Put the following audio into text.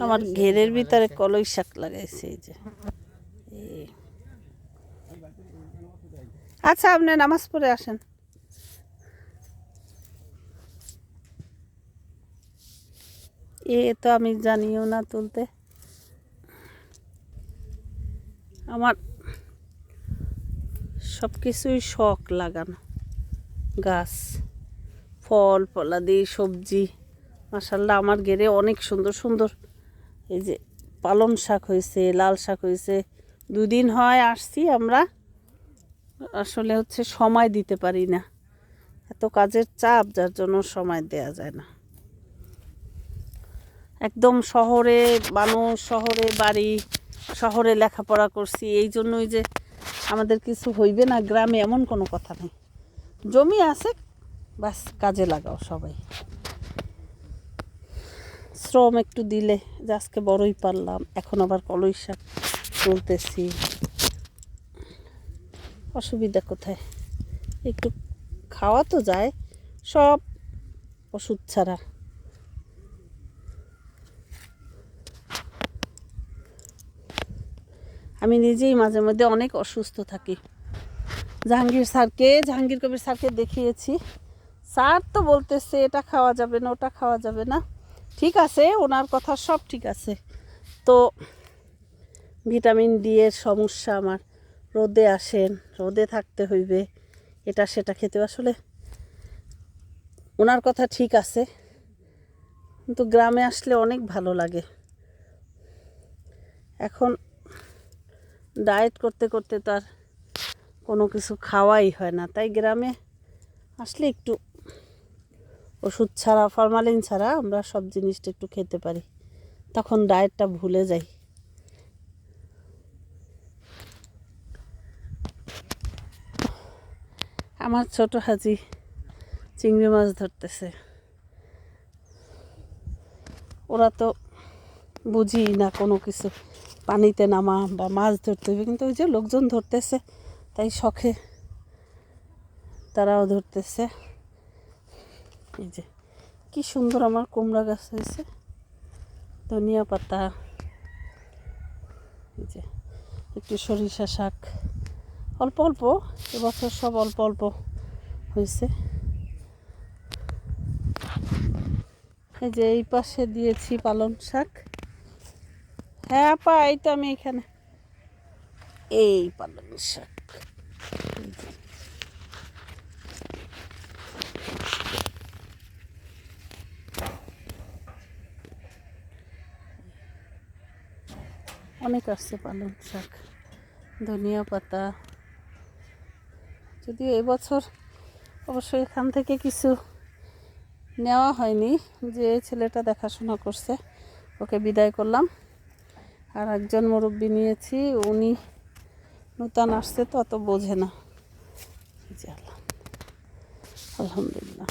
আমার ঘেরের ভিতরে কলই শাক লাগাইছে এই যে। আচ্ছা আপনি নামাজ পড়ে আসেন। তো আমি জানিও না তুলতে। আমার সব কিছুই শখ লাগানো, গাছ, ফল ফলাদি, সবজি। মাশাআল্লাহ আমার ঘেরে অনেক সুন্দর সুন্দর এই যে পালং শাক হয়েছে, লাল শাক হয়েছে। 2 দিন হয় আসছি আমরা, আসলে হচ্ছে সময় দিতে পারি না, এত কাজের চাপ, যার জন্য সময় দেয়া যায় না। একদম শহরে মানুষ, শহরে বাড়ি, শহরে লেখাপড়া করছি, এই জন্যই যে আমাদের কিছু হইবে না গ্রামে এমন কোনো কথা নেই। জমি আছে, বাস কাজে লাগাও সবাই। শ্রম একটু দিলে, যে আজকে বড়ই পারলাম, এখন আবার কলই শাক তুলতেছি, অসুবিধা কোথায়? একটু খাওয়া তো যায়, সব ওষুধ ছাড়া। আমি নিজেই মাঝে মধ্যে অনেক অসুস্থ থাকি। জাহাঙ্গীর কবির স্যারকে দেখিয়েছি, স্যার তো বলতেছে এটা খাওয়া যাবে না, ওটা খাওয়া যাবে না। ঠিক আছে, ওনার কথা সব ঠিক আছে, তো ভিটামিন ডি এর সমস্যা আমার, রোদে আসেন, রোদে থাকতে হইবে, এটা সেটা খেতে, আসলে ওনার কথা ঠিক আছে, কিন্তু গ্রামে আসলে অনেক ভালো লাগে। এখন ডায়েট করতে করতে তার কোনো কিছু খাওয়াই হয় না, তাই গ্রামে আসলে একটু ওষুধ ছাড়া, ফরমালিন ছাড়া আমরা সব জিনিসটা একটু খেতে পারি, তখন ডায়েটটা ভুলে যাই। আমার ছোট হাজি চিংড়ি মাছ ধরতেছে, ওরা তো বুঝি না কোনো কিছু, পানিতে নামা বা মাছ ধরতে হবে, কিন্তু ওই যে লোকজন ধরতেছে, তাই শখে তারাও ধরতেছে। এই যে কি সুন্দর আমার কুমড়া গাছ হয়েছে, ধনিয়া পাতা, এই যে একটু সরিষা শাক, অল্প অল্প, এবছর সব অল্প অল্প হয়েছে। এই যে এই পাশে দিয়েছি পালং শাক। হ্যাঁ আপা, এই তো আমি এখানে, এই পালং শাক। অনেক আসছে পালং শাক, ধনিয়া পাতা। যদিও এবছর অবশ্যই এখান থেকে কিছু নেওয়া হয়নি, যে ছেলেটা দেখাশোনা করছে ওকে বিদায় করলাম, আর একজন মুরব্বি নিয়েছি, উনি নূতন আসছে তো অত বোঝে না। আলহামদুলিল্লাহ।